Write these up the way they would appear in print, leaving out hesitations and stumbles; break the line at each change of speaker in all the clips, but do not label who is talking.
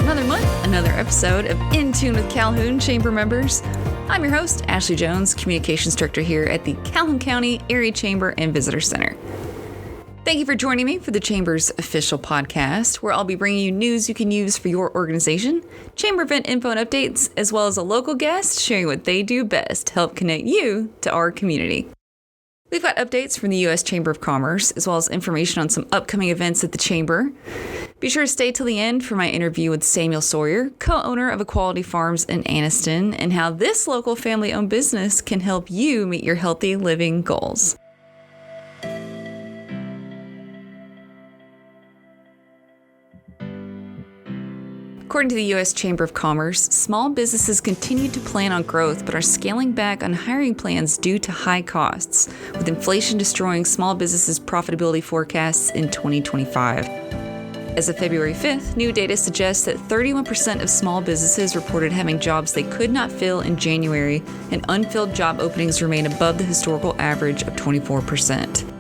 another month, another episode of In Tune with Calhoun Chamber members. I'm your host, Ashley Jones, Communications Director here at the Calhoun County Area Chamber and Visitor Center. Thank you for joining me for the Chamber's official podcast, where I'll be bringing you news you can use for your organization, Chamber event info and updates, as well as a local guest sharing what they do best to help connect you to our community. We've got updates from the U.S. Chamber of Commerce, as well as information on some upcoming events at the Chamber. Be sure to stay till the end for my interview with Samuel Sawyer, co-owner of Aquality Farms in Anniston, and how this local family-owned business can help you meet your healthy living goals. According to the U.S. Chamber of Commerce, small businesses continue to plan on growth but are scaling back on hiring plans due to high costs, with inflation destroying small businesses' profitability forecasts in 2025. As of February 5th, new data suggests that 31% of small businesses reported having jobs they could not fill in January, and unfilled job openings remain above the historical average of 24%.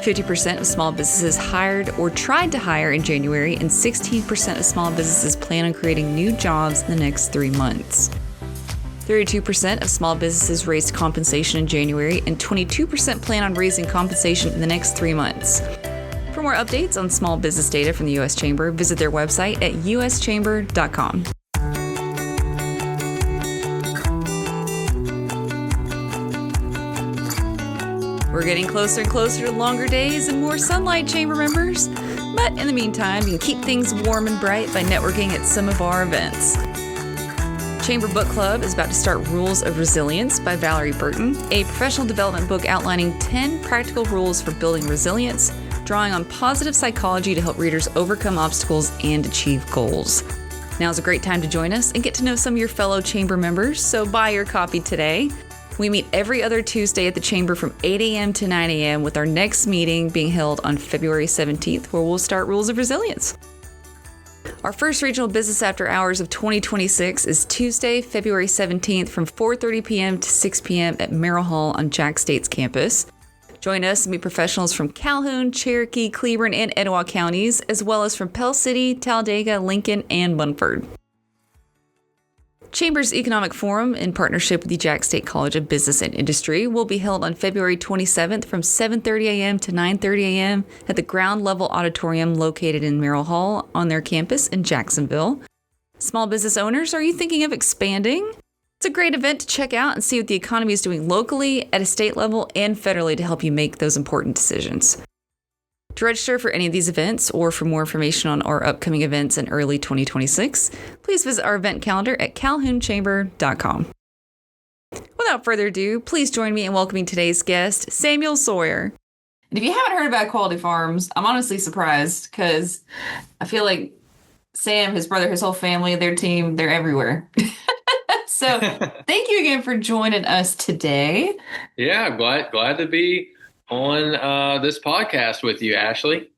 50% of small businesses hired or tried to hire in January, and 16% of small businesses plan on creating new jobs in the next 3 months. 32% of small businesses raised compensation in January, and 22% plan on raising compensation in the next 3 months. For more updates on small business data from the U.S. Chamber, visit their website at uschamber.com. We're getting closer and closer to longer days and more sunlight, Chamber members. But in the meantime, you can keep things warm and bright by networking at some of our events. Chamber Book Club is about to start Rules of Resilience by Valerie Burton, a professional development book outlining 10 practical rules for building resilience, drawing on positive psychology to help readers overcome obstacles and achieve goals. Now's a great time to join us and get to know some of your fellow Chamber members, so buy your copy today. We meet every other Tuesday at the Chamber from 8 a.m. to 9 a.m. with our next meeting being held on February 17th, where we'll start Rules of Resilience. Our first regional business after hours of 2026 is Tuesday, February 17th from 4:30 p.m. to 6 p.m. at Merrill Hall on Jack State's campus. Join us and meet professionals from Calhoun, Cherokee, Cleburne, and Etowah counties, as well as from Pell City, Talladega, Lincoln, and Munford. Chamber's Economic Forum, in partnership with the Jack State College of Business and Industry, will be held on February 27th from 7:30 a.m. to 9:30 a.m. at the ground level auditorium located in Merrill Hall on their campus in Jacksonville. Small business owners, are you thinking of expanding? It's a great event to check out and see what the economy is doing locally, at a state level, and federally to help you make those important decisions. To register for any of these events or for more information on our upcoming events in early 2026, please visit our event calendar at calhounchamber.com. Without further ado, please join me in welcoming today's guest, Samuel Sawyer. And if you haven't heard about Aquality Farms, I'm honestly surprised because I feel like Sam, his brother, his whole family, their team, they're everywhere. So thank you again for joining us today.
Yeah, glad to be on this podcast with you, Ashley.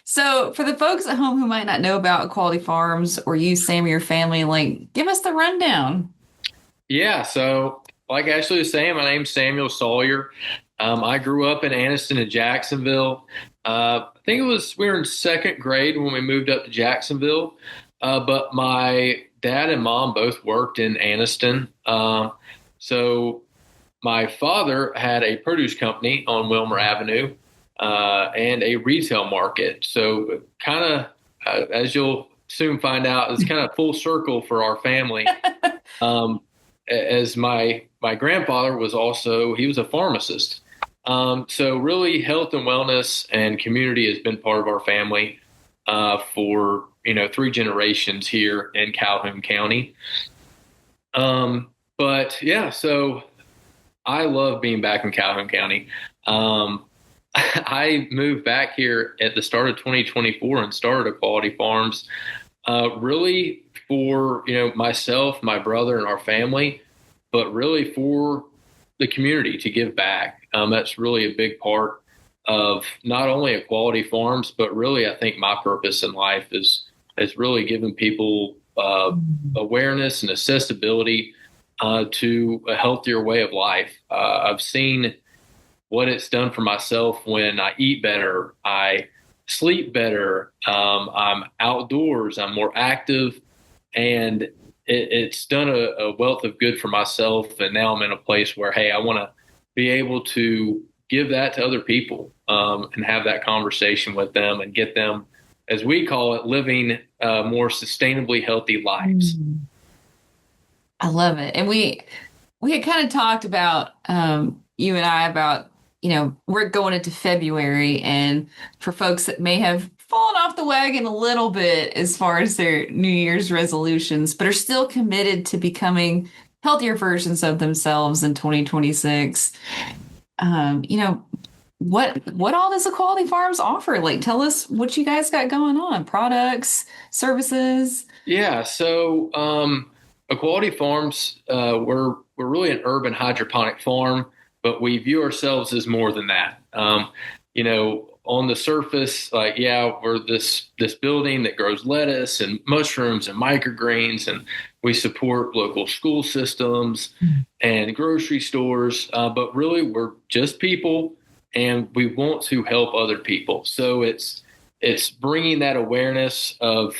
So for the folks at home who might not know about Aquality Farms or you, Sam, or your family, give us the rundown.
Yeah, so like Ashley was saying, my name's Samuel Sawyer. I grew up in Anniston and Jacksonville. I think we were in second grade when we moved up to Jacksonville, but my dad and mom both worked in Anniston. So my father had a produce company on Wilmer Avenue and a retail market. So kind of, as you'll soon find out, it's kind of full circle for our family. As my grandfather was he was a pharmacist. So really health and wellness and community has been part of our family for 3 generations here in Calhoun County. But yeah, so I love being back in Calhoun County. I moved back here at the start of 2024 and started Aquality Farms, really for, myself, my brother, and our family, but really for the community to give back. That's really a big part of not only Aquality Farms, but really I think my purpose in life is really giving people awareness and accessibility to a healthier way of life. I've seen what it's done for myself when I eat better, I sleep better. I'm outdoors. I'm more active, and it's done a wealth of good for myself. And now I'm in a place where, hey, I want to be able to give that to other people, and have that conversation with them and get them, as we call it, living more sustainably healthy lives.
Mm. I love it. And we had kind of talked about you and I about, we're going into February, and for folks that may have fallen off the wagon a little bit as far as their New Year's resolutions, but are still committed to becoming healthier versions of themselves in 2026. What all does Aquality Farms offer? Like, tell us what you guys got going on, products, services.
Yeah, so Aquality Farms, we're really an urban hydroponic farm, but we view ourselves as more than that. On the surface, like, yeah, we're this building that grows lettuce and mushrooms and microgreens, and we support local school systems and grocery stores. But really, we're just people, and we want to help other people. So it's bringing that awareness of,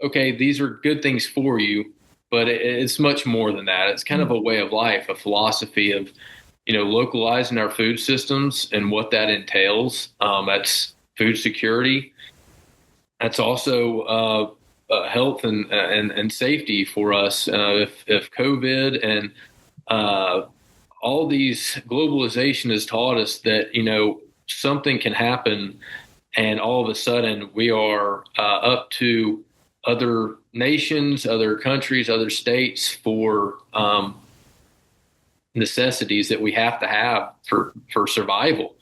okay, these are good things for you, but it's much more than that. It's kind of a way of life, a philosophy of, localizing our food systems and what that entails. That's food security. That's also health and safety for us. If COVID and all these globalization has taught us that, something can happen, and all of a sudden we are up to other nations, other countries, other states for necessities that we have to have for survival.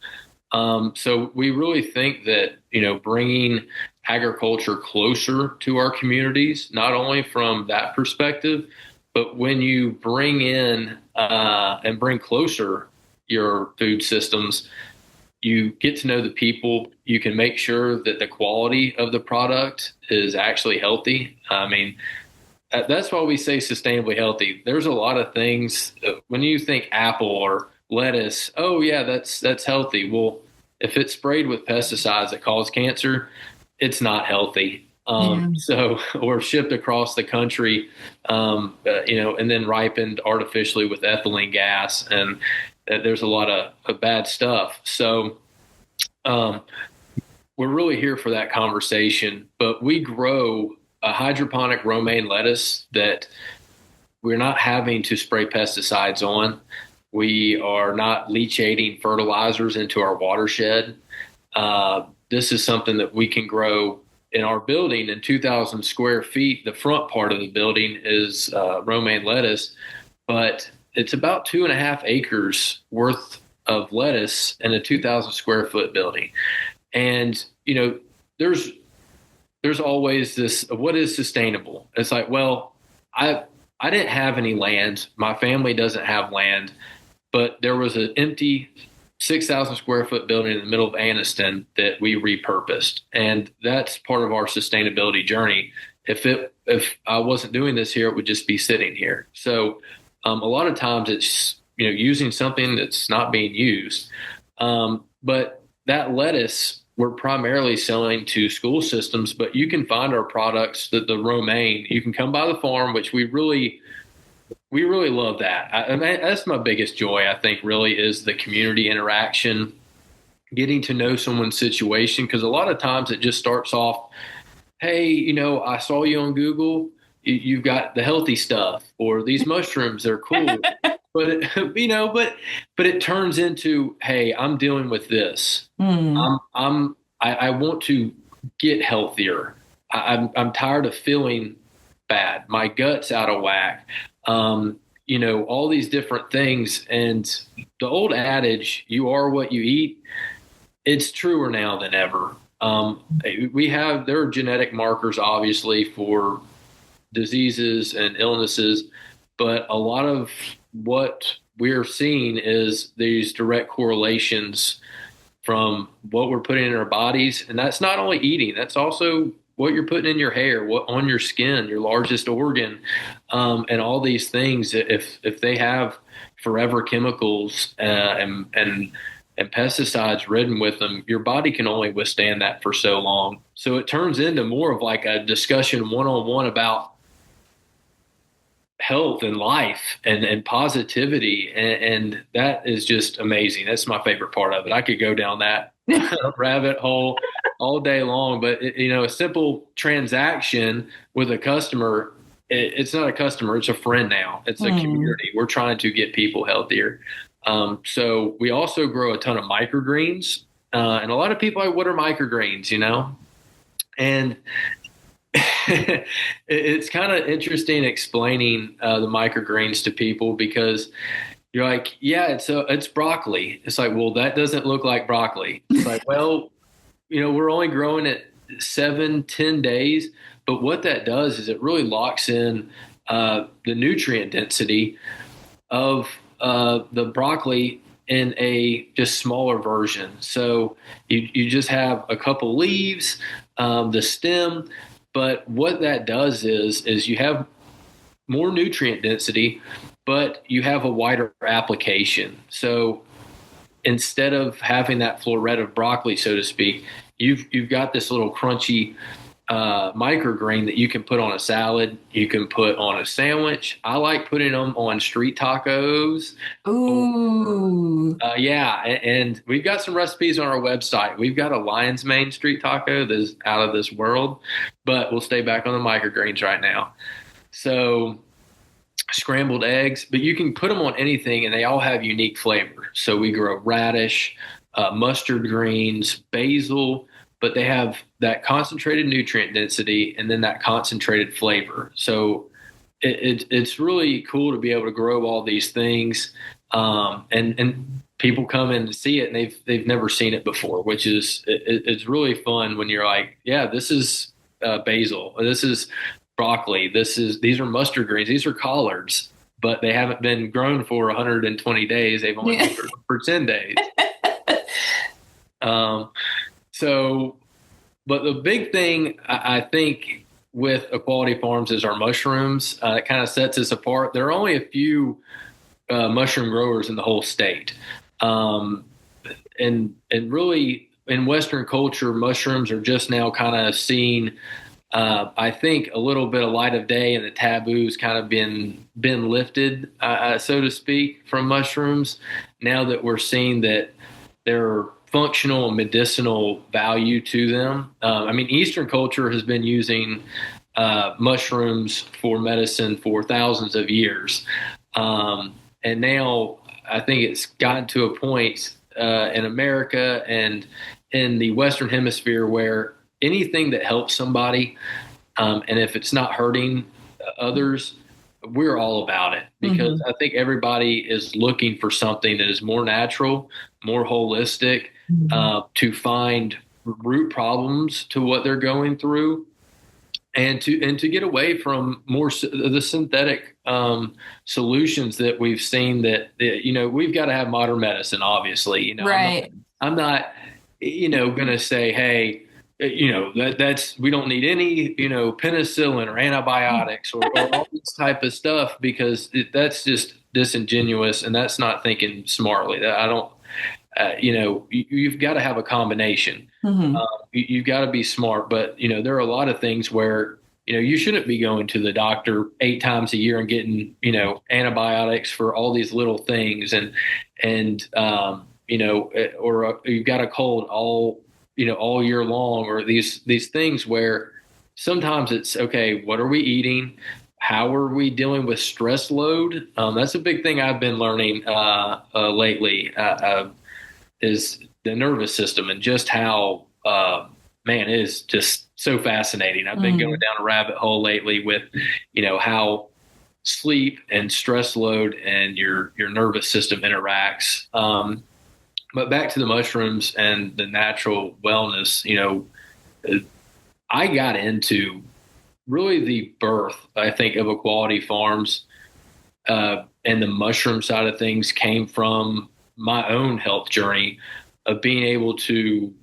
So we really think that, bringing agriculture closer to our communities, not only from that perspective, but when you bring in and bring closer your food systems, you get to know the people. You can make sure that the quality of the product is actually healthy. I mean, that's why we say sustainably healthy. There's a lot of things when you think apple or lettuce, oh yeah, that's healthy. Well, if it's sprayed with pesticides that cause cancer, it's not healthy.
Yeah.
So, or shipped across the country, and then ripened artificially with ethylene gas, and there's a lot of bad stuff. So, we're really here for that conversation, but we grow a hydroponic romaine lettuce that we're not having to spray pesticides on. We are not leachating fertilizers into our watershed. This is something that we can grow in our building in 2,000 square feet. The front part of the building is romaine lettuce, but it's about 2.5 acres worth of lettuce in a 2,000 square foot building. And, there's always this, what is sustainable? It's like, well, I didn't have any land. My family doesn't have land, but there was an empty 6,000 square foot building in the middle of Anniston that we repurposed. And that's part of our sustainability journey. If I wasn't doing this here, it would just be sitting here. So a lot of times it's, using something that's not being used. But that lettuce, we're primarily selling to school systems, but you can find our products, the romaine. You can come by the farm, which we really love that. I mean, that's my biggest joy, I think, really is the community interaction, getting to know someone's situation. Because a lot of times it just starts off, hey, I saw you on Google. You've got the healthy stuff, or these mushrooms, they're cool. But but it turns into, hey, I'm dealing with this. I want to get healthier. I'm tired of feeling bad. My gut's out of whack. All these different things. And the old adage, you are what you eat, it's truer now than ever. There are genetic markers, obviously, for diseases and illnesses, but a lot of what we're seeing is these direct correlations from what we're putting in our bodies. And that's not only eating, that's also what you're putting in your hair, what on your skin, your largest organ, and all these things. If they have forever chemicals and and pesticides ridden with them, your body can only withstand that for so long. So it turns into more of like a discussion one-on-one about health and life and positivity. And that is just amazing. That's my favorite part of it. I could go down that rabbit hole all day long, but a simple transaction with a customer, it's not a customer, it's a friend now. It's a community. We're trying to get people healthier. So we also grow a ton of microgreens. And a lot of people are like, what are microgreens, And it's kind of interesting explaining the microgreens to people because you're like, yeah, it's broccoli. It's like, well, that doesn't look like broccoli. It's like, well, we're only growing it 7-10 days, but what that does is it really locks in the nutrient density of the broccoli in a just smaller version. So you just have a couple leaves, the stem. But what that does is you have more nutrient density, but you have a wider application. So instead of having that floret of broccoli, so to speak, you've got this little crunchy microgreen that you can put on a salad. You can put on a sandwich. I like putting them on street tacos.
Ooh.
Yeah. And we've got some recipes on our website. We've got a lion's mane street taco that's out of this world, but we'll stay back on the microgreens right now. So scrambled eggs, but you can put them on anything and they all have unique flavor. So we grow radish, mustard greens, basil, but they have that concentrated nutrient density and then that concentrated flavor. So it's really cool to be able to grow all these things. And people come in to see it and they've never seen it before, which is, it's really fun when you're like, yeah, this is basil, this is broccoli, these are mustard greens, these are collards, but they haven't been grown for 120 days. They've only been grown for 10 days. But the big thing I think with Aquality Farms is our mushrooms. It kind of sets us apart. There are only a few mushroom growers in the whole state. And really in Western culture, mushrooms are just now kind of seeing, I think, a little bit of light of day, and the taboos kind of been lifted, so to speak, from mushrooms. Now that we're seeing that they're functional and medicinal value to them. Eastern culture has been using mushrooms for medicine for thousands of years. And now I think it's gotten to a point in America and in the Western Hemisphere where anything that helps somebody, and if it's not hurting others, we're all about it, because I think everybody is looking for something that is more natural, more holistic, to find root problems to what they're going through, and to get away from more the synthetic solutions that we've seen that we've got to have modern medicine, obviously.
Right.
I'm not going to say, hey, that's we don't need any penicillin or antibiotics or all this type of stuff, because that's just disingenuous, and that's not thinking smartly. That I don't. You've got to have a combination. You've got to be smart, but there are a lot of things where you shouldn't be going to the doctor 8 times a year and getting antibiotics for all these little things, or you've got a cold all year long, or these things where sometimes it's okay. What are we eating? How are we dealing with stress load? That's a big thing I've been learning lately. Is the nervous system, and just how, it is just so fascinating. I've been going down a rabbit hole lately with, how sleep and stress load and your nervous system interacts. But back to the mushrooms and the natural wellness, I got into really the birth, I think, of Aquality Farms, and the mushroom side of things came from my own health journey of being able to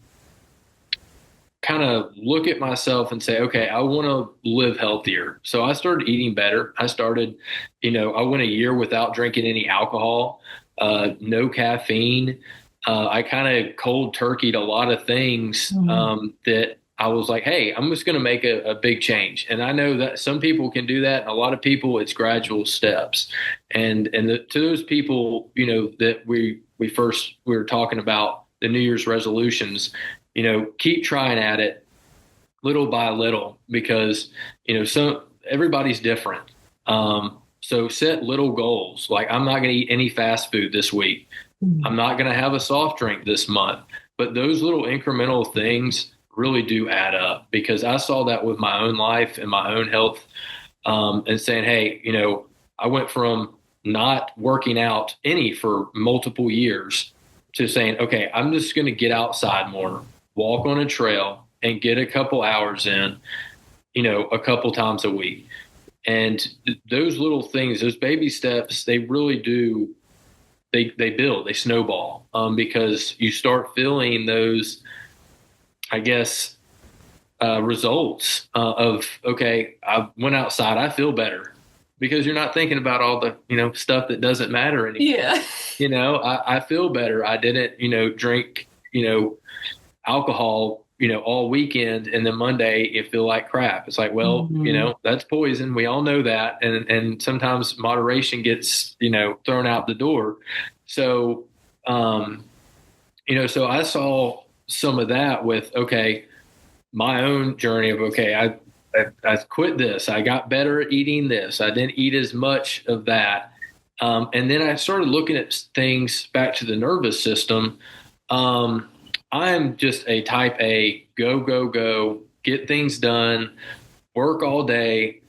kind of look at myself and say, okay, I want to live healthier. So I started eating better. I started, I went a year without drinking any alcohol, no caffeine, I kind of cold turkeyed a lot of things that I was like, hey, I'm just going to make a big change. And I know that some people can do that. And a lot of people, it's gradual steps. To those people, that we were talking about the New Year's resolutions, keep trying at it little by little because, everybody's different. So set little goals. Like I'm not going to eat any fast food this week. I'm not going to have a soft drink this month. But those little incremental things really do add up because I saw that with my own life and my own health, and saying, hey, I went from not working out any for multiple years to saying, okay, I'm just going to get outside more, walk on a trail and get a couple hours in, a couple times a week. And those little things, those baby steps, they really do, they build, they snowball, because you start feeling those, I guess, results of, okay, I went outside, I feel better because you're not thinking about all the, stuff that doesn't matter anymore.
Yeah.
I feel better. I didn't, drink, alcohol, all weekend, and then Monday you feel like crap. It's like, well, that's poison. We all know that. And sometimes moderation gets, thrown out the door. So, so I saw some of that with, okay, my own journey of, okay, I quit this. I got better at eating this. I didn't eat as much of that. And then I started looking at things back to the nervous system. I'm just a type A, go, go, go, get things done, work all day.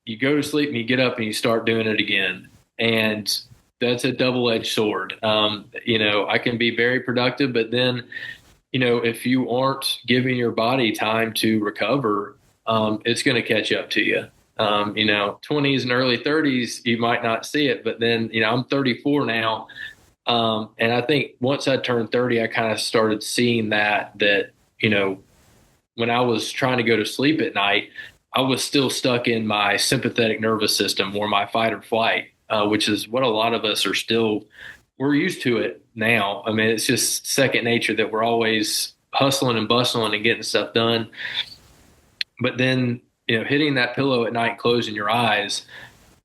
You go to sleep and you get up and you start doing it again. And that's a double-edged sword. I can be very productive, but then, if you aren't giving your body time to recover, it's going to catch up to you. 20s and early 30s, you might not see it, but then, I'm 34 now. And I think once I turned 30, I kind of started seeing that, when I was trying to go to sleep at night, I was still stuck in my sympathetic nervous system or my fight or flight, which is what a lot of us are still, we're used to it now. I mean, it's just second nature that we're always hustling and bustling and getting stuff done. But then, hitting that pillow at night, closing your eyes,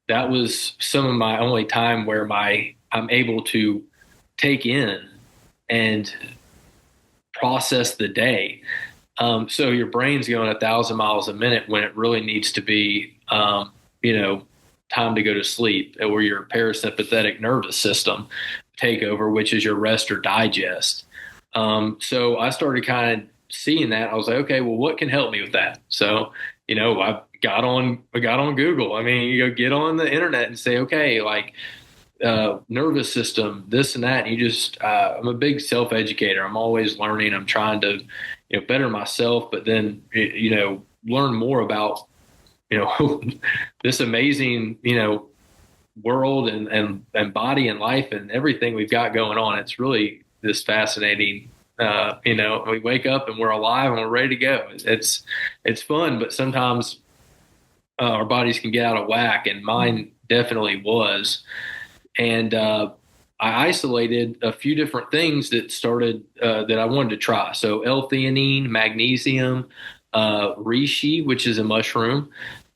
that was some of my only time where I'm able to take in and process the day. So your brain's going 1,000 miles a minute when it really needs to be, time to go to sleep, or your parasympathetic nervous system take over, which is your rest or digest. So I started kind of seeing that. I was like, okay, well, what can help me with that? So, I got on Google. I mean, you go get on the internet and say, okay, like, nervous system, this and that. And you just, I'm a big self-educator. I'm always learning. I'm trying to, better myself, but then, learn more about, this amazing, world and body and life and everything we've got going on. It's really this fascinating. We wake up and we're alive and we're ready to go. It's fun, but sometimes our bodies can get out of whack, and mine definitely was. And I isolated a few different things that started that I wanted to try. So L-theanine, magnesium, reishi, which is a mushroom,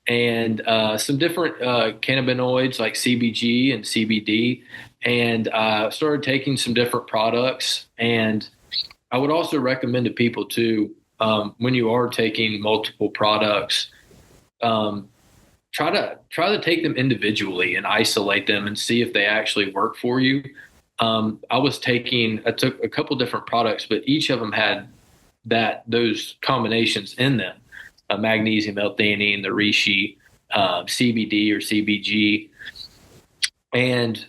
and some different cannabinoids like CBG and CBD. And started taking some different products. And I would also recommend to people too, when you are taking multiple products, try to take them individually and isolate them and see if they actually work for you. I took a couple different products, but each of them had those combinations in them: magnesium, L-theanine, the reishi, CBD or CBG, and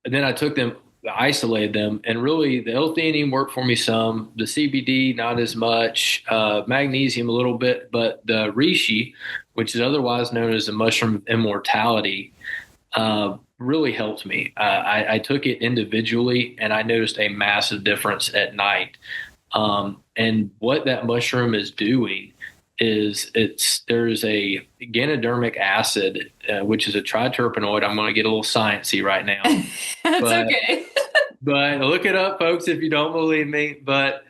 then I took them, isolated them, and really the L-theanine worked for me some, the CBD not as much, magnesium a little bit, but the reishi, which is otherwise known as the mushroom immortality, really helped me. I took it individually, and I noticed a massive difference at night. And what that mushroom is doing is there's a ganodermic acid, which is a triterpenoid. I'm going to get a little sciencey right now.
That's
but
okay.
But look it up, folks, if you don't believe me. But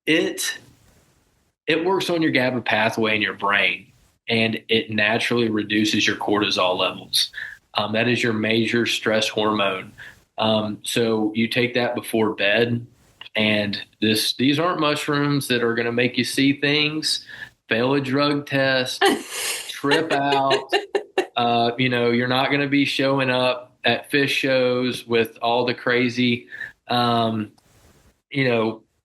it it works on your GABA pathway in your brain, and it naturally reduces your cortisol levels. That is your major stress hormone. So you take that before bed, and these aren't mushrooms that are going to make you see things, fail a drug test, trip out. You're not going to be showing up at fish shows with all the crazy, um,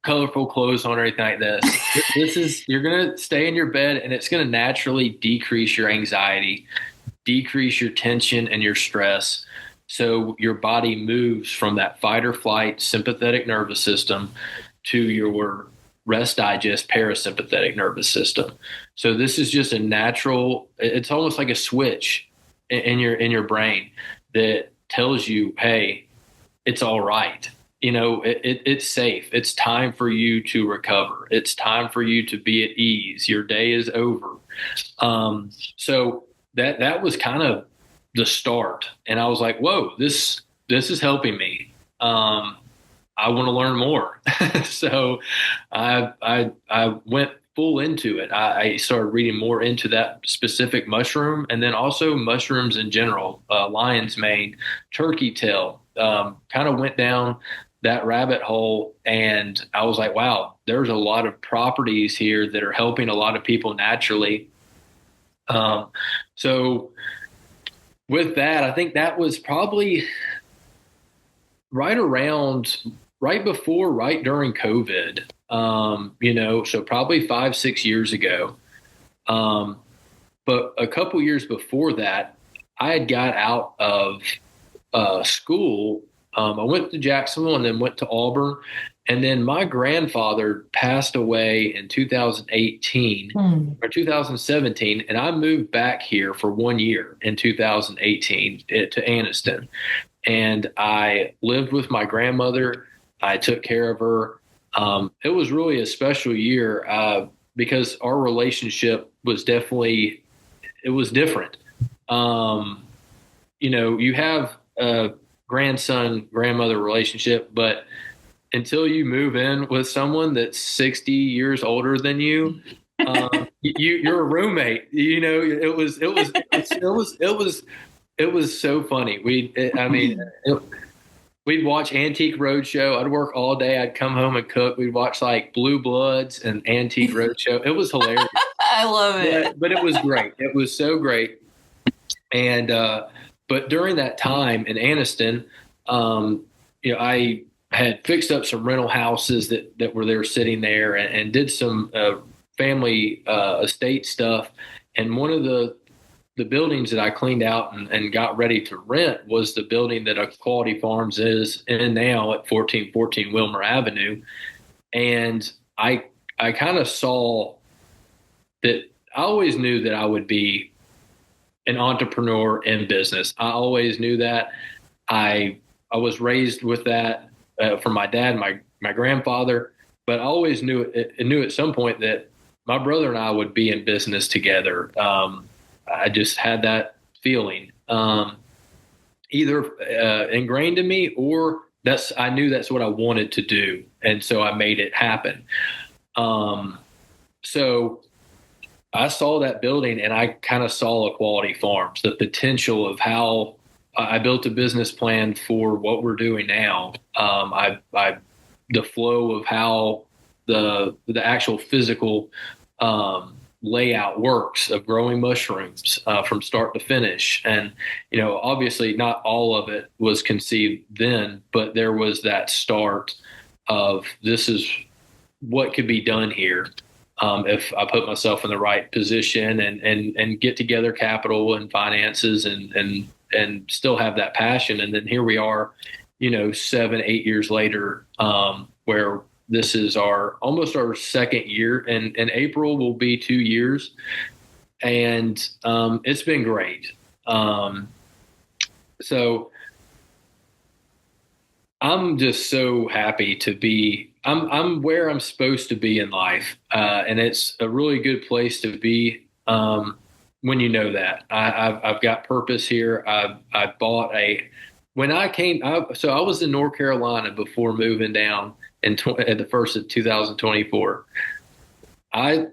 colorful clothes on or anything like this. You're going to stay in your bed, and it's going to naturally decrease your anxiety, decrease your tension and your stress. So your body moves from that fight or flight sympathetic nervous system to your rest digest parasympathetic nervous system. So this is just a natural, it's almost like a switch in your brain that tells you, hey, it's all right. It's safe. It's time for you to recover. It's time for you to be at ease. Your day is over. So that was kind of the start. And I was like, whoa, this is helping me. I want to learn more. So I went full into it. I started reading more into that specific mushroom, and then also mushrooms in general, lion's mane, turkey tail, kind of went down that rabbit hole. And I was like, wow, there's a lot of properties here that are helping a lot of people naturally. So with that, I think that was probably right during COVID, so probably 5-6 years ago. But a couple years before that, I had got out of school. I went to Jacksonville and then went to Auburn. And then my grandfather passed away in 2018 or 2017. And I moved back here for 1 year in 2018 to Anniston. And I lived with my grandmother. I took care of her. It was really a special year because our relationship was different. You have a grandson-grandmother relationship, but until you move in with someone that's 60 years older than you, you're a roommate. It was so funny. We'd watch Antique Roadshow. I'd work all day. I'd come home and cook. We'd watch like Blue Bloods and Antique Roadshow. It was hilarious.
I love it.
But it was great. It was so great. And but during that time in Anniston, I had fixed up some rental houses that were there sitting there, and did some family estate stuff. And one of the buildings that I cleaned out and got ready to rent was the building that Aquality Farms is in now at 1414 Wilmer Avenue. And I kind of saw that. I always knew that I would be an entrepreneur in business. I always knew that. I was raised with that from my dad and my grandfather, but I always knew at some point that my brother and I would be in business together. I just had that feeling, either ingrained in me, or I knew that's what I wanted to do. And so I made it happen. So I saw that building, and I kind of saw Aquality Farms, the potential of how I built a business plan for what we're doing now. The flow of how the actual physical layout works of growing mushrooms from start to finish. And, obviously not all of it was conceived then, but there was that start of this is what could be done here. If I put myself in the right position and get together capital and finances and still have that passion. And then here we are, 7-8 years later, where this is almost our second year, and in April will be 2 years. And it's been great. So I'm just so happy to be. I'm where I'm supposed to be in life, and it's a really good place to be when you know that. I've got purpose here. I bought when I came, so I was in North Carolina before moving down at the first of 2024. I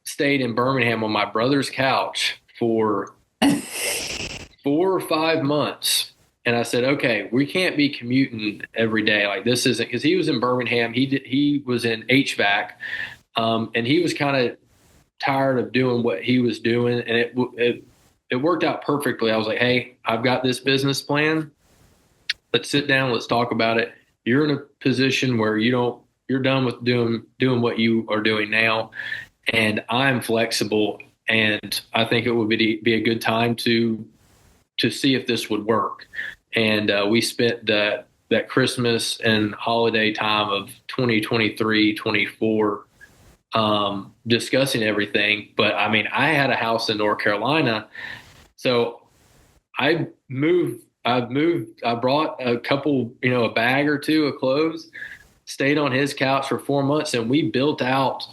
stayed in Birmingham on my brother's couch for 4 or 5 months. And I said, okay, we can't be commuting every day. Like this isn't, because he was in Birmingham. He was in HVAC, and he was kind of tired of doing what he was doing, and it worked out perfectly. I was like, hey, I've got this business plan. Let's sit down. Let's talk about it. You're in a position where you're done with doing what you are doing now, and I'm flexible. And I think it would be a good time to see if this would work. And we spent that Christmas and holiday time of 2023, 24 discussing everything. But I mean, I had a house in North Carolina, so I brought a couple, a bag or two of clothes, stayed on his couch for 4 months, and we built out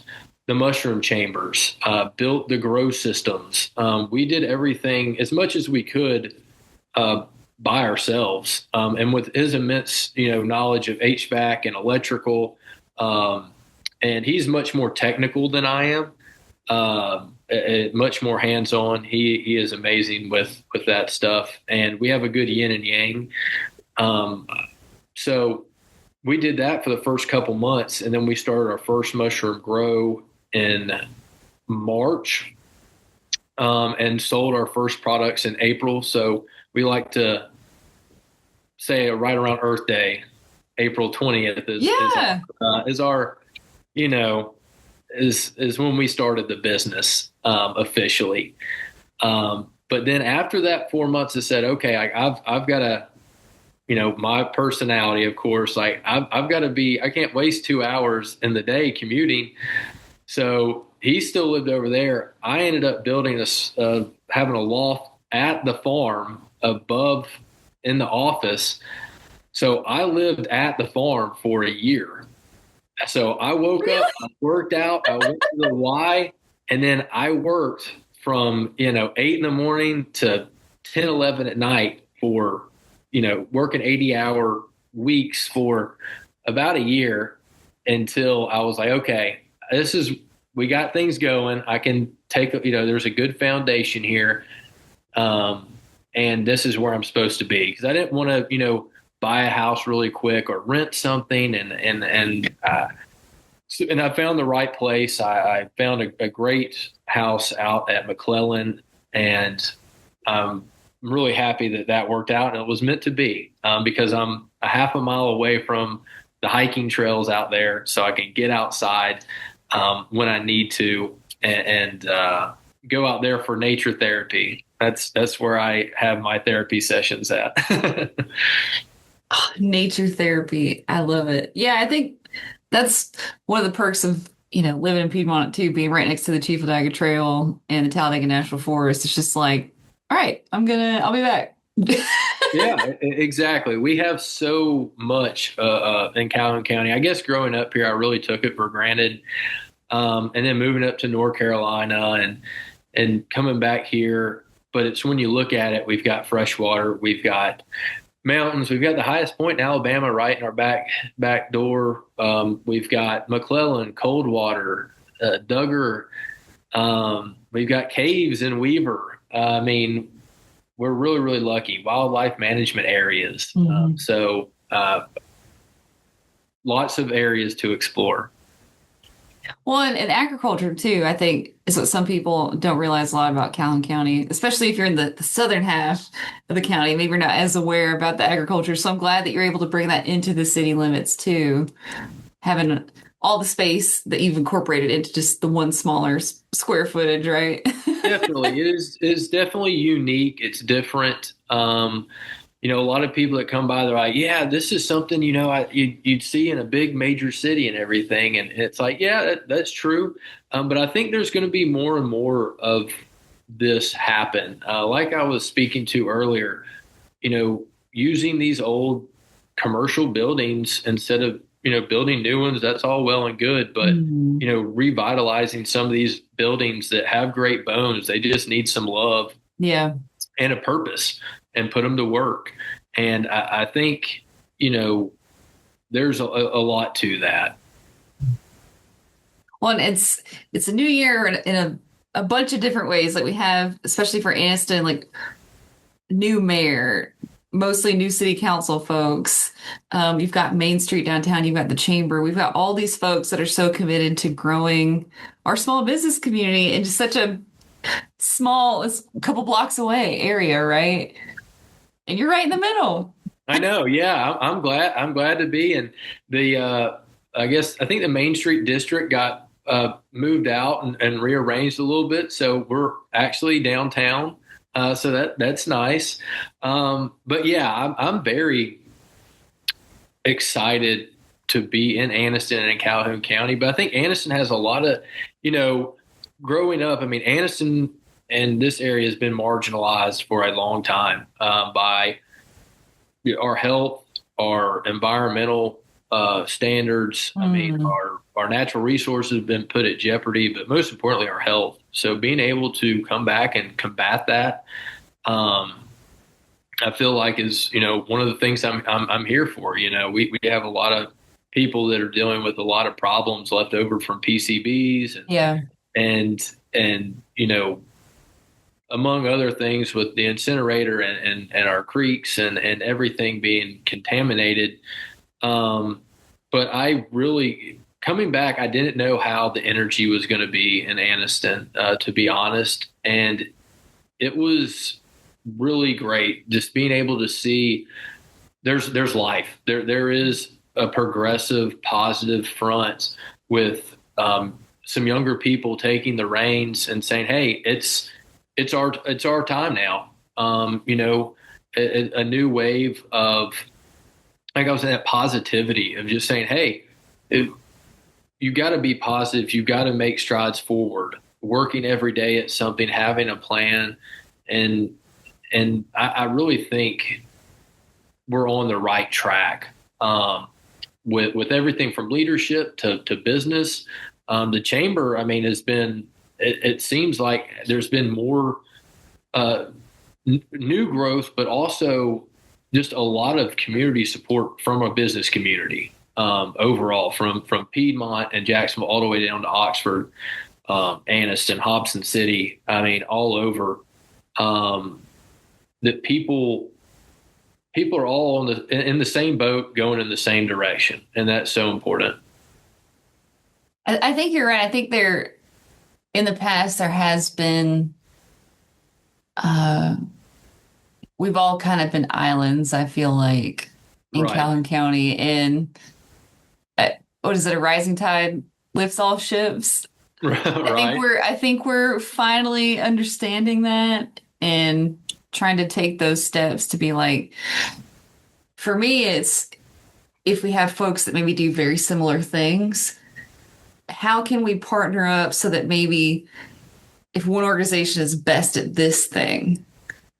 the mushroom chambers, built the grow systems. We did everything as much as we could by ourselves. And with his immense, knowledge of HVAC and electrical, and he's much more technical than I am, much more hands-on. He is amazing with that stuff, and we have a good yin and yang. So we did that for the first couple months, and then we started our first mushroom grow in March, and sold our first products in April. So we like to say right around Earth Day, April 20th is our, is when we started the business officially. But then after that 4 months, I said, okay, I've got to, my personality, of course, like I've got to I can't waste 2 hours in the day commuting. So he still lived over there. I ended up building having a loft at the farm above in the office. So I lived at the farm for a year. So I woke up, I worked out, I went to the Y, and then I worked from, 8 in the morning to 10, 11 at night for, working 80-hour weeks for about a year until I was like, okay, we got things going. I can take, there's a good foundation here. And this is where I'm supposed to be. Cause I didn't want to, buy a house really quick or rent something. And I found the right place. I found a great house out at McClellan, and I'm really happy that worked out, and it was meant to be, because I'm a half a mile away from the hiking trails out there, so I can get outside when I need to and go out there for nature therapy. That's where I have my therapy sessions at.
Nature therapy. I love it. Yeah, I think that's one of the perks of, living in Piedmont too, being right next to the Chief Chiefadagga Trail and the Talladega National Forest. It's just like, all right, I'll be back.
Yeah, exactly. We have so much in Calhoun County. I guess growing up here, I really took it for granted. And then moving up to North Carolina and coming back here. But it's when you look at it, we've got fresh water, we've got mountains, we've got the highest point in Alabama right in our back door. We've got McClellan, Coldwater, Duggar. We've got caves in Weaver. I mean, we're really, really lucky. Wildlife management areas.
Mm-hmm.
So lots of areas to explore.
Well, and agriculture too, I think, is what some people don't realize a lot about Calhoun County, especially if you're in the southern half of the county. Maybe you're not as aware about the agriculture. So I'm glad that you're able to bring that into the city limits too, having all the space that you've incorporated into just the one smaller square footage, right?
Definitely. It's definitely unique. It's different. A lot of people that come by, they're like, yeah, this is something, you'd see in a big major city and everything. And it's like, yeah, that's true. But I think there's going to be more and more of this happen. Like I was speaking to earlier, using these old commercial buildings instead of, building new ones, that's all well and good. But, revitalizing some of these buildings that have great bones, they just need some love.
Yeah.
And a purpose, and put them to work. And I think, there's a lot to that.
Well, and it's a new year in a bunch of different ways. Like we have, especially for Anniston, like new mayor, mostly new city council folks. You've got Main Street downtown. You've got the chamber. We've got all these folks that are so committed to growing our small business community in just such a small, it's a couple blocks away area, right? And you're right in the middle.
I know. Yeah, I'm glad. I'm glad to be. And I think the Main Street district got moved out and rearranged a little bit, so we're actually downtown. So that's nice. But yeah, I'm very excited to be in Anniston and in Calhoun County. But I think Anniston has a lot of, growing up. I mean, Anniston and this area has been marginalized for a long time by our health, our environmental standards. I mean, our natural resources have been put at jeopardy, but most importantly, our health. So being able to come back and combat that, I feel like is one of the things I'm here for. We have a lot of people that are dealing with a lot of problems left over from PCBs and among other things with the incinerator and our creeks and everything being contaminated. But I really, coming back, I didn't know how the energy was going to be in Anniston, to be honest. And it was really great just being able to see there's life. There is a progressive, positive front with some younger people taking the reins and saying, hey, it's our time now. A new wave of, like I was saying, that positivity of just saying, hey, you got to be positive. You got to make strides forward, working every day at something, having a plan. And I really think we're on the right track with everything from leadership to business. The chamber, I mean, has been, it seems like there's been more new growth, but also just a lot of community support from a business community overall, from Piedmont and Jacksonville all the way down to Oxford, Anniston, Hobson City. I mean, all over. That people are all in the same boat, going in the same direction, and that's so important.
I think you're right. I think in the past there has been we've all kind of been islands, I feel like, in Calhoun County. And what is it? A rising tide lifts all ships.
Right.
I think we're finally understanding that and trying to take those steps to be like, for me, it's if we have folks that maybe do very similar things, how can we partner up so that maybe if one organization is best at this thing,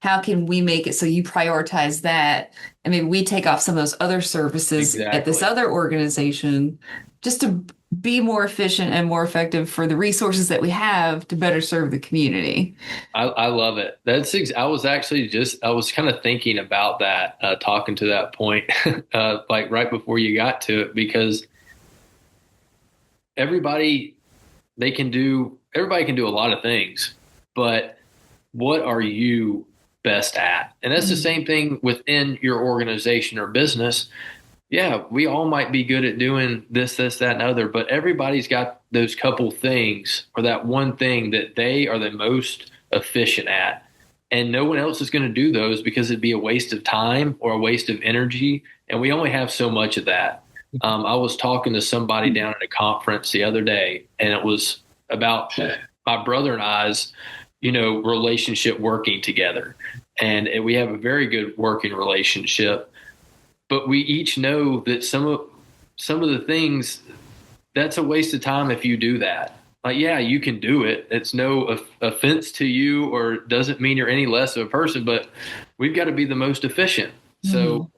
how can we make it so you prioritize that and maybe we take off some of those other services at this other organization just to be more efficient and more effective for the resources that we have to better serve the community.
I love it. I was kind of thinking about that, talking to that point, like right before you got to it, because everybody can do a lot of things, but what are you best at? And that's the same thing within your organization or business. Yeah, we all might be good at doing this, that, and other, but everybody's got those couple things or that one thing that they are the most efficient at. And no one else is going to do those because it'd be a waste of time or a waste of energy. And we only have so much of that. I was talking to somebody down at a conference the other day, and it was about my brother and I's, relationship working together. And we have a very good working relationship. But we each know that some of the things, that's a waste of time if you do that. Like, yeah, you can do it. It's no offense to you or doesn't mean you're any less of a person, but we've got to be the most efficient. So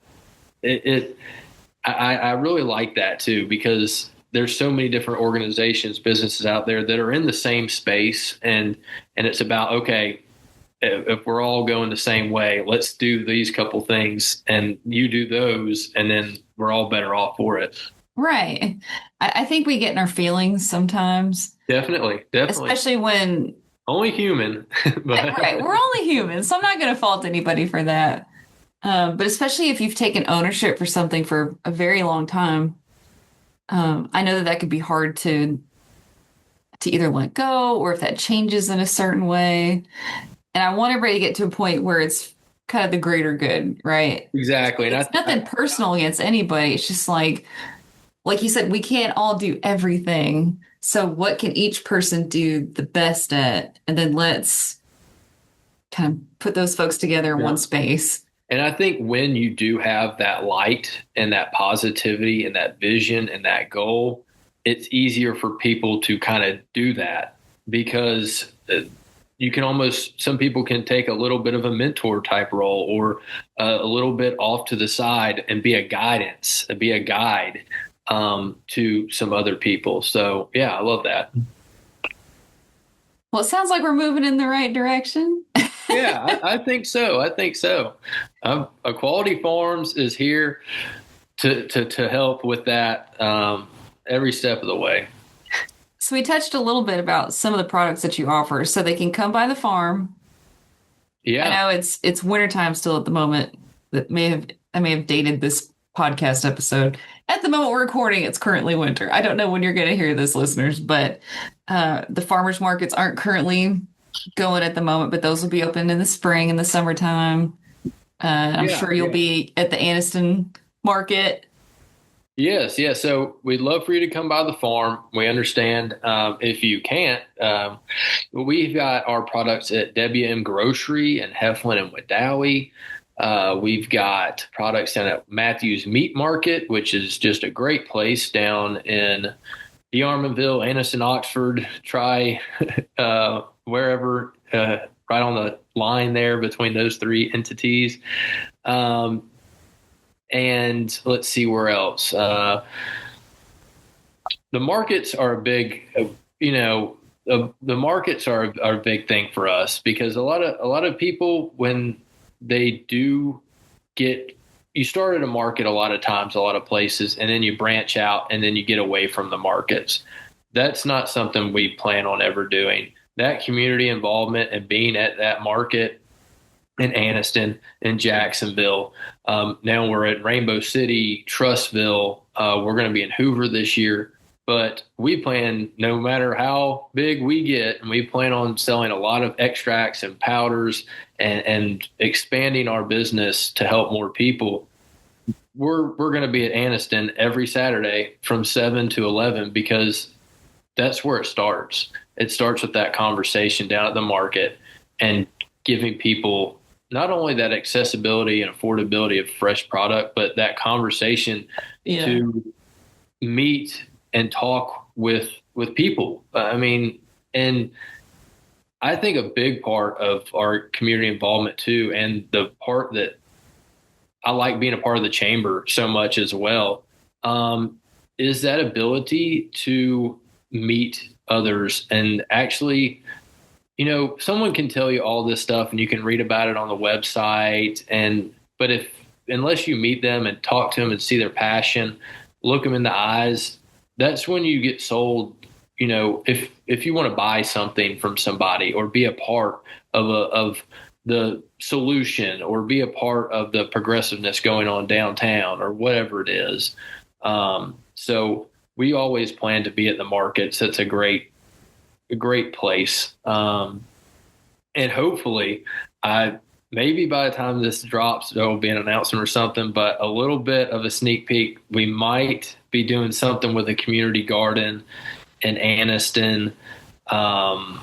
I really like that too, because there's so many different organizations, businesses out there that are in the same space. And it's about, okay, if we're all going the same way, let's do these couple things and you do those, and then we're all better off for it.
Right. I think we get in our feelings sometimes,
Definitely, definitely.
especially when,
Only human, but
right, we're only humans, so I'm not going to fault anybody for that. But especially if you've taken ownership for something for a very long time, I know that that could be hard to either let go or if that changes in a certain way. And I want everybody to get to a point where it's kind of the greater good, right?
exactly. And
It's nothing personal against anybody. It's just like you said, we can't all do everything. So what can each person do the best at? And then let's kind of put those folks together in one space.
And I think when you do have that light and that positivity and that vision and that goal, it's easier for people to kind of do that because you can almost, some people can take a little bit of a mentor type role or a little bit off to the side and be a guidance, be a guide to some other people. So, yeah, I love that.
Well, it sounds like we're moving in the right direction.
Yeah, I think so. I think so. Aquality Farms is here to help with that every step of the way.
So we touched a little bit about some of the products that you offer, so they can come by the farm.
Yeah,
I know it's wintertime still at the moment. I may have dated this podcast episode. At the moment we're recording, it's currently winter. I don't know when you're going to hear this, listeners, but the farmers markets aren't currently going at the moment, but those will be open in the spring and the summertime. I'm sure you'll be at the Anniston market.
Yes, yes. So we'd love for you to come by the farm. We understand if you can't. We've got our products at WM Grocery and Heflin and Wedowee. We've got products down at Matthews Meat Market, which is just a great place down in DeArmonville, Anniston, Oxford. Try wherever, right on the line there between those three entities. And let's see where else. The markets are a big, the markets are a big thing for us because a lot of people, when they do you start at a market a lot of times, a lot of places, and then you branch out and then you get away from the markets. That's not something we plan on ever doing. That community involvement and being at that market in Anniston and Jacksonville. Now we're at Rainbow City, Trustville. We're going to be in Hoover this year. But we plan, no matter how big we get, and we plan on selling a lot of extracts and powders and expanding our business to help more people. We're going to be at Anniston every Saturday from 7 to 11 because that's where it starts. It starts with that conversation down at the market and giving people not only that accessibility and affordability of fresh product, but that conversation to meet and talk with people. And I think a big part of our community involvement too, and the part that I like being a part of the chamber so much as well, is that ability to meet others and actually, someone can tell you all this stuff and you can read about it on the website. But unless you meet them and talk to them and see their passion, look them in the eyes, that's when you get sold. If you want to buy something from somebody or be a part of the solution or be a part of the progressiveness going on downtown or whatever it is. So we always plan to be at the markets. That's a great place. And hopefully maybe by the time this drops, there will be an announcement or something, but a little bit of a sneak peek. We might be doing something with a community garden in Anniston. I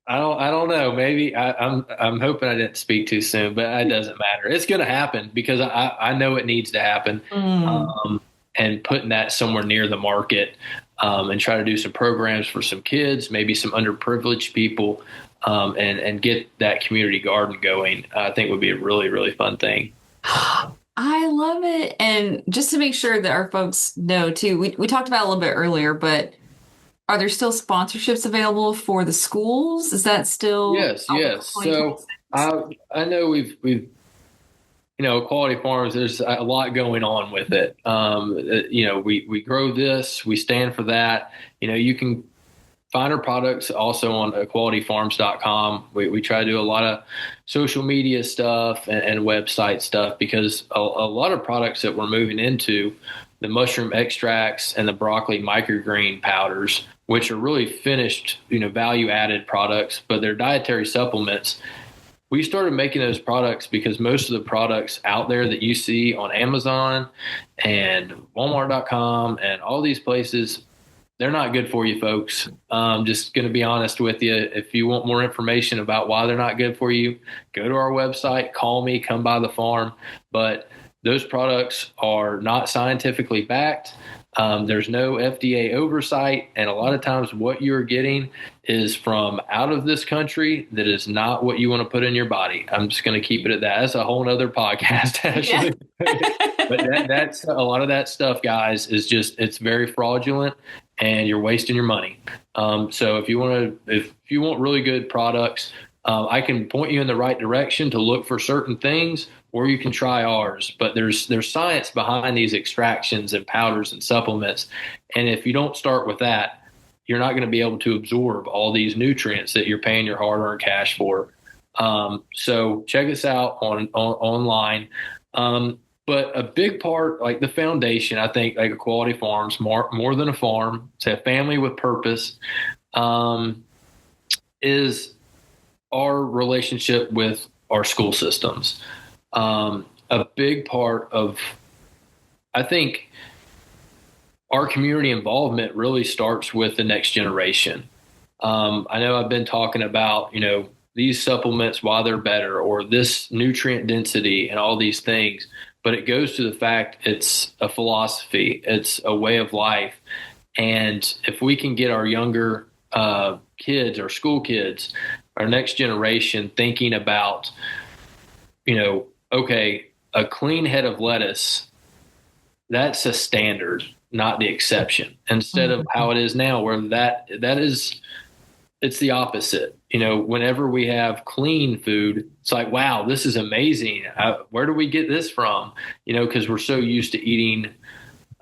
don't know. Maybe I'm hoping I didn't speak too soon, but it doesn't matter. It's going to happen because I know it needs to happen. And putting that somewhere near the market, and try to do some programs for some kids, maybe some underprivileged people, and get that community garden going, I think would be a really, really fun thing.
I love it. And just to make sure that our folks know too, we talked about it a little bit earlier, but Are there still sponsorships available for the schools? Is that still
Yes, yes. So
2026?
I know we've Aquality Farms, there's a lot going on with it. We grow this, we stand for that. You can find our products also on aqualityfarms.com. We try to do a lot of social media stuff and website stuff because a lot of products that we're moving into, the mushroom extracts and the broccoli microgreen powders, which are really finished, value added products, but they're dietary supplements. We started making those products because most of the products out there that you see on Amazon and Walmart.com and all these places, they're not good for you, folks. Just going to be honest with you. If you want more information about why they're not good for you, go to our website, call me, come by the farm. But those products are not scientifically backed. There's no FDA oversight. And a lot of times what you're getting is from out of this country that is not what you want to put in your body. I'm just going to keep it at that. That's a whole nother podcast, actually.
Yeah.
But that's a lot of that stuff, guys, is just, it's very fraudulent and you're wasting your money. So if you want really good products, I can point you in the right direction to look for certain things, or you can try ours. But there's science behind these extractions and powders and supplements. And if you don't start with that, you're not going to be able to absorb all these nutrients that you're paying your hard-earned cash for. So check us out online. But a big part, like the foundation, I think, like Aquality Farms, more than a farm, it's a family with purpose, is our relationship with our school systems. A big part of, I think, our community involvement really starts with the next generation. I know I've been talking about, these supplements, why they're better, or this nutrient density and all these things. But it goes to the fact it's a philosophy, it's a way of life. And if we can get our younger kids, our school kids, our next generation thinking about, okay, a clean head of lettuce, that's a standard, not the exception, instead of how it is now, where that is, it's the opposite. Whenever we have clean food, it's like, wow, this is amazing. Where do we get this from? Because we're so used to eating,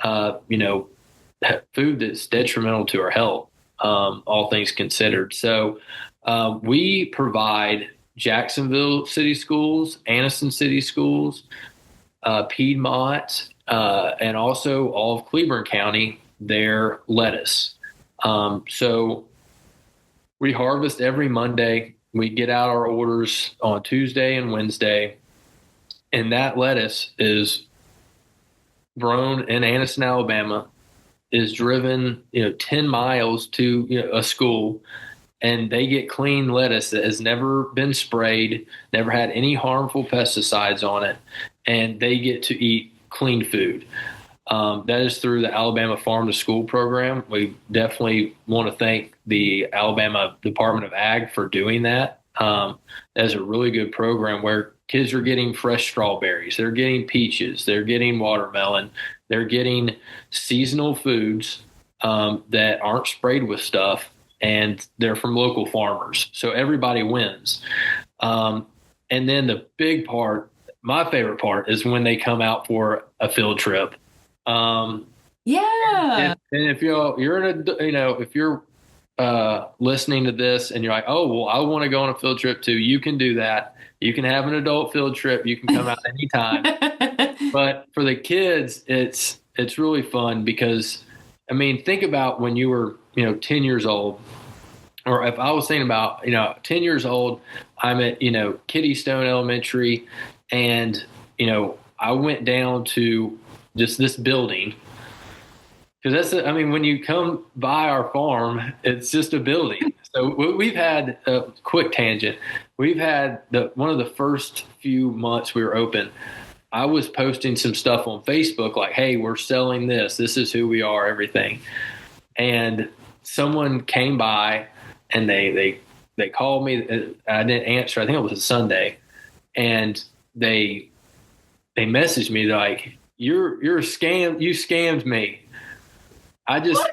food that's detrimental to our health, all things considered. So we provide Jacksonville City Schools, Anniston City Schools, Piedmont, and also all of Cleburne County, their lettuce. So we harvest every Monday. We get out our orders on Tuesday and Wednesday. And that lettuce is grown in Anniston, Alabama, is driven, 10 miles to a school, and they get clean lettuce that has never been sprayed, never had any harmful pesticides on it, and they get to eat clean food. That is through the Alabama Farm to School program. We definitely want to thank the Alabama Department of Ag for doing that. That is a really good program where kids are getting fresh strawberries, they're getting peaches, they're getting watermelon, they're getting seasonal foods that aren't sprayed with stuff, and they're from local farmers. So everybody wins. And then the big part, my favorite part, is when they come out for a field trip.
Yeah.
And if if you're listening to this and you're like, oh, well, I want to go on a field trip too, you can do that. You can have an adult field trip. You can come out anytime. But for the kids, it's really fun because, think about when you were, 10 years old, or if I was thinking about, 10 years old, I'm at, Kitty Stone Elementary, and, I went down to just this building, because when you come by our farm, it's just a building. So we've had a quick tangent. We've had one of the first few months we were open, I was posting some stuff on Facebook like, hey, we're selling this. This is who we are, everything. And someone came by and they called me. I didn't answer. I think it was a Sunday. And they messaged me like, you're a scam. You scammed me. I just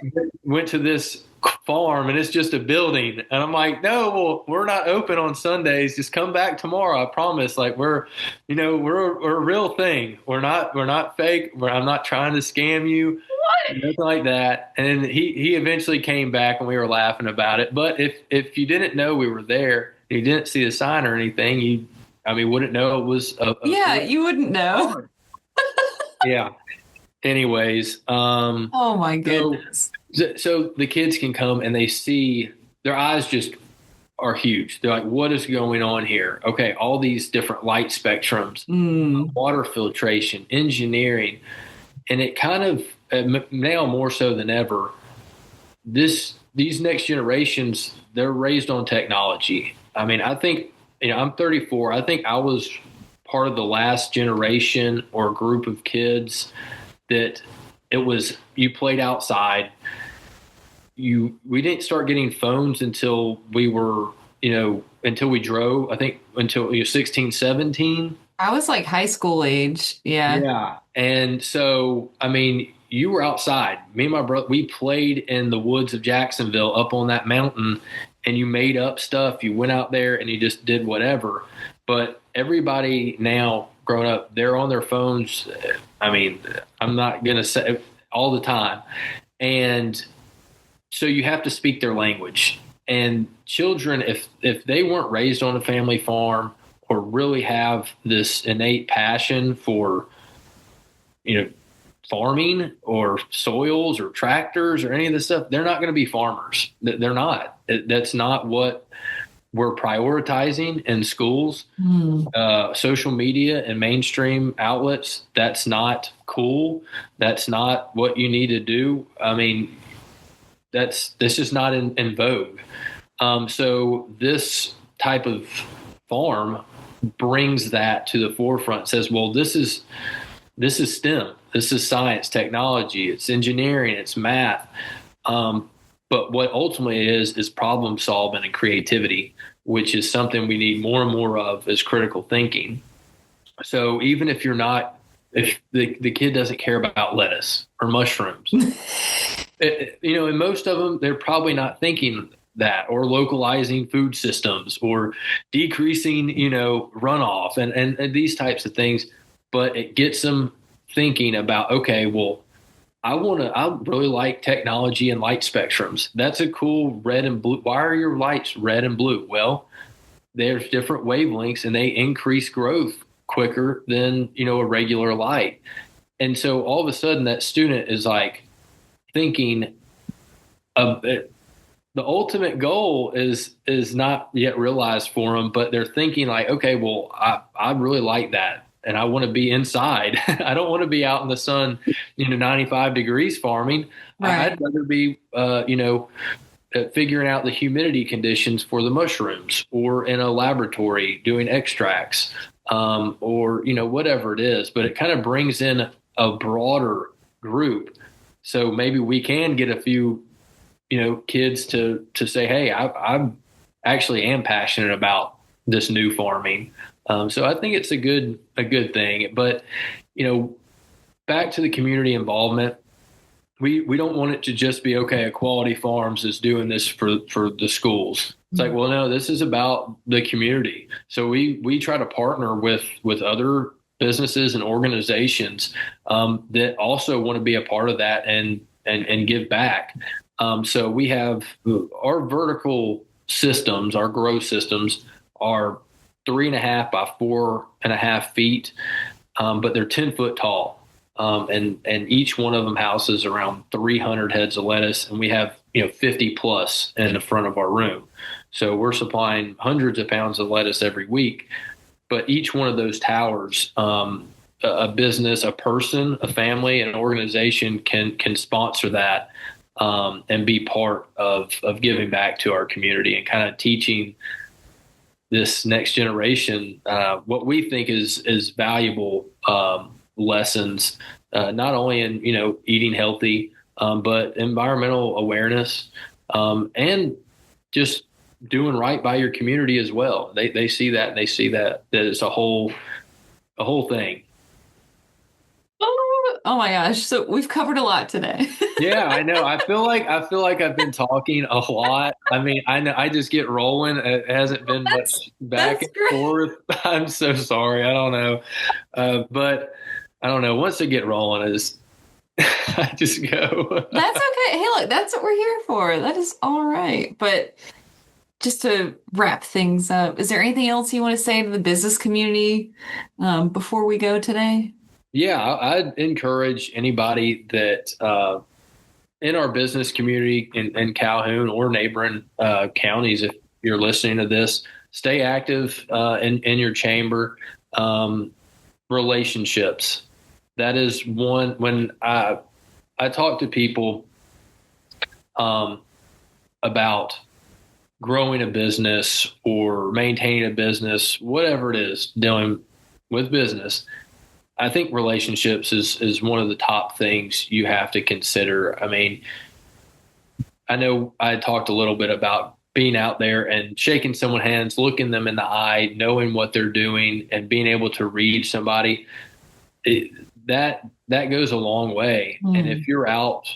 went to this farm and it's just a building. And I'm like, no, well, we're not open on Sundays. Just come back tomorrow. I promise. Like we're a real thing. We're not fake. I'm not trying to scam you. Nothing like that. And he eventually came back and we were laughing about it. But if you didn't know we were there, you didn't see the sign or anything, wouldn't know it was
you wouldn't know.
Yeah. Anyways,
oh my goodness.
So the kids can come and they see, their eyes just are huge. They're like, what is going on here? Okay, all these different light spectrums, water filtration, engineering, and it kind of now more so than ever, these next generations, they're raised on technology. I mean, I think, I'm 34. I think I was part of the last generation or group of kids that it was, you played outside. We didn't start getting phones until we were, until we drove, I think until 16, 17.
I was like high school age. Yeah.
Yeah. And so, I mean, you were outside. Me and my brother, we played in the woods of Jacksonville up on that mountain, and you made up stuff. You went out there and you just did whatever. But everybody now growing up, they're on their phones. I mean, I'm not going to say all the time. And so you have to speak their language. And children, if they weren't raised on a family farm or really have this innate passion for, farming or soils or tractors or any of this stuff, they're not going to be farmers. They're not. That's not what we're prioritizing in schools. Social media and mainstream outlets, that's not cool. That's not what you need to do. I mean, that's just not in vogue. So this type of farm brings that to the forefront, says, well, this is STEM. This is science, technology, it's engineering, it's math. But what ultimately is problem solving and creativity, which is something we need more and more of, is critical thinking. So even if the kid doesn't care about lettuce or mushrooms, and most of them, they're probably not thinking that, or localizing food systems, or decreasing, runoff and these types of things. But it gets them thinking about, okay, well, I really like technology and light spectrums. That's a cool red and blue. Why are your lights red and blue? Well, there's different wavelengths and they increase growth quicker than, a regular light. And so all of a sudden that student is like thinking of it. The ultimate goal is not yet realized for them, but they're thinking like, okay, well, I really like that. And I want to be inside. I don't want to be out in the sun, 95 degrees farming.
Right.
I'd rather be, figuring out the humidity conditions for the mushrooms, or in a laboratory doing extracts, or, whatever it is. But it kind of brings in a broader group. So maybe we can get a few, kids to say, hey, I'm actually am passionate about this new farming. So I think it's a good thing. But, back to the community involvement, we don't want it to just be, okay, Aquality Farms is doing this for the schools. It's like, well, no, this is about the community. So we try to partner with other businesses and organizations that also want to be a part of that and give back. So we have our vertical systems, our grow systems are 3.5 by 4.5 feet, but they're 10 foot tall. And each one of them houses around 300 heads of lettuce, and we have 50 plus in the front of our room. So we're supplying hundreds of pounds of lettuce every week. But each one of those towers, a business, a person, a family, an organization can sponsor that and be part of giving back to our community and kind of teaching this next generation what we think is valuable lessons, not only in eating healthy, but environmental awareness, and just doing right by your community as well. They see that, and they see that it's a whole thing.
Oh my gosh. So we've covered a lot today.
Yeah, I know. I feel like I've been talking a lot. I mean, I know I just get rolling. It hasn't been much back
That's
and
great.
forth. I'm so sorry. I don't know, but I don't know. Once I get rolling, I just go.
That's okay. Hey, look, that's what we're here for. That is all right. But just to wrap things up, is there anything else you want to say to the business community before we go today?
Yeah, I'd encourage anybody that in our business community in Calhoun or neighboring counties, if you're listening to this, stay active in your chamber. Relationships. That is one. When I talk to people about growing a business or maintaining a business, whatever it is, dealing with business, I think relationships is one of the top things you have to consider. I mean, I know I talked a little bit about being out there and shaking someone's hands, looking them in the eye, knowing what they're doing, and being able to read somebody. That goes a long way. And if you're out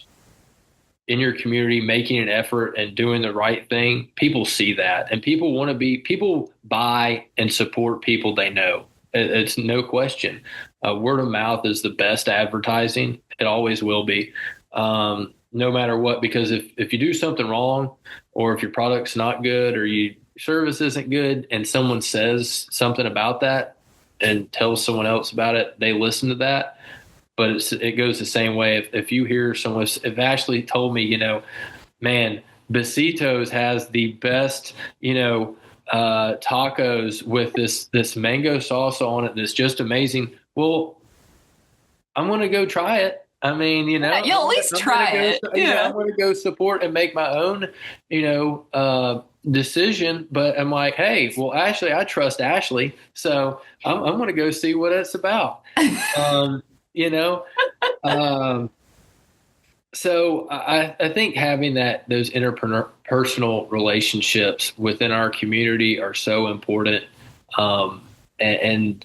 in your community making an effort and doing the right thing, people see that, and people buy and support people they know. It's no question. Word of mouth is the best advertising. It always will be, no matter what, because if you do something wrong, or if your product's not good, or your service isn't good, and someone says something about that and tells someone else about it, they listen to that. But it goes the same way. If you hear someone, if Ashley told me, man, Besitos has the best, tacos with this mango sauce on it that's just amazing. Well, I'm going to go try it. I mean,
you'll at least try it.
I'm going to go support and make my own, decision. But I'm like, hey, well, Ashley, I trust Ashley, so I'm going to go see what it's about. So I think having those interpersonal relationships within our community are so important, and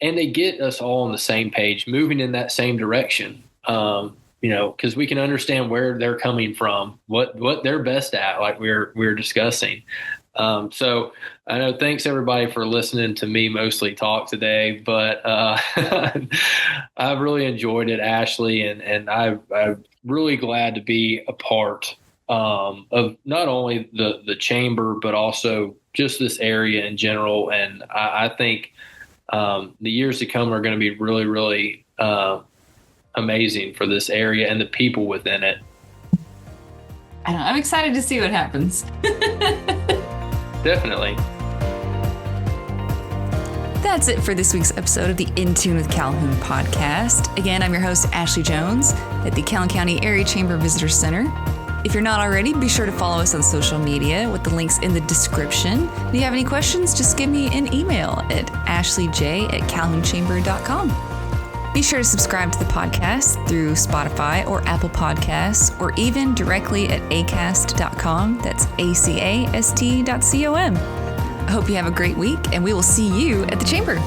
they get us all on the same page, moving in that same direction. Because we can understand where they're coming from, what they're best at, like we're discussing. So I know, thanks everybody for listening to me mostly talk today, but I've really enjoyed it, Ashley, and I'm really glad to be a part of not only the chamber, but also just this area in general. And I think the years to come are going to be really, really amazing for this area and the people within it.
I don't know, I'm excited to see what happens.
Definitely.
That's it for this week's episode of the In Tune with Calhoun podcast. Again, I'm your host, Ashley Jones, at the Calhoun County Area Chamber Visitor Center. If you're not already, be sure to follow us on social media with the links in the description. If you have any questions, just give me an email at ashleyj@calhounchamber.com. Be sure to subscribe to the podcast through Spotify or Apple Podcasts, or even directly at acast.com. That's acast.com. I hope you have a great week, and we will see you at the chamber.